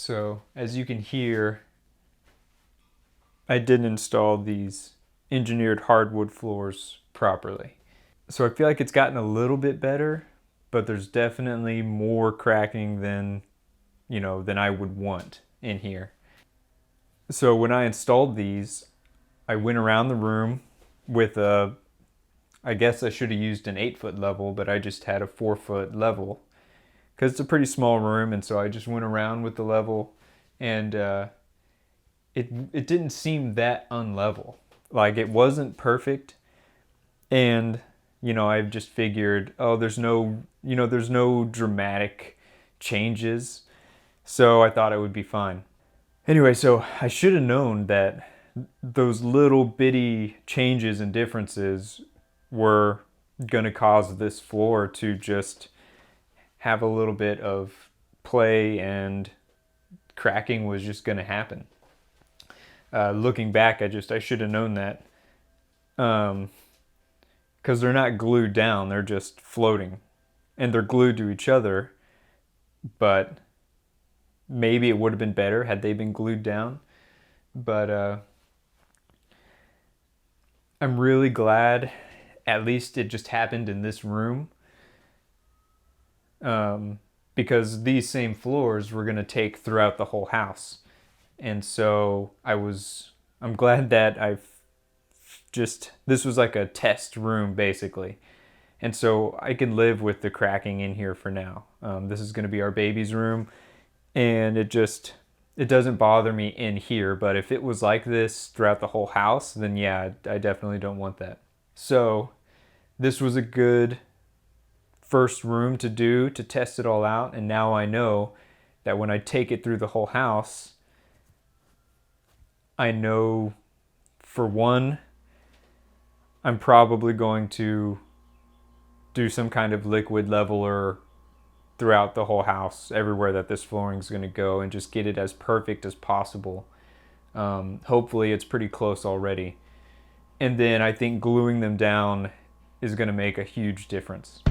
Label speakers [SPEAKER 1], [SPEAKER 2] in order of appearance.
[SPEAKER 1] So as you can hear, I didn't install these engineered hardwood floors properly. So I feel like it's gotten a little bit better, but there's definitely more cracking than, than I would want in here. So when I installed these, I went around the room with I guess I should have used an 8-foot level, but I just had a 4-foot level because it's a pretty small room, and so I just went around with the level, and it didn't seem that unlevel. Like, it wasn't perfect, and I've just figured, oh, there's no dramatic changes, so I thought it would be fine. Anyway, so I should have known that those little bitty changes and differences were going to cause this floor to just have a little bit of play, and cracking was just going to happen. Looking back, I should have known that, because they're not glued down, they're just floating, and they're glued to each other, but maybe it would have been better had they been glued down. But I'm really glad at least it just happened in this room, because these same floors we're going to take throughout the whole house. And so I'm glad that this was like a test room basically. And so I can live with the cracking in here for now. This is going to be our baby's room, and it doesn't bother me in here, but if it was like this throughout the whole house, then yeah, I definitely don't want that. So this was a good first room to do to test it all out, and now I know that when I take it through the whole house, I know, for one, I'm probably going to do some kind of liquid leveler throughout the whole house, everywhere that this flooring is going to go, and just get it as perfect as possible. Hopefully it's pretty close already. And then I think gluing them down is going to make a huge difference.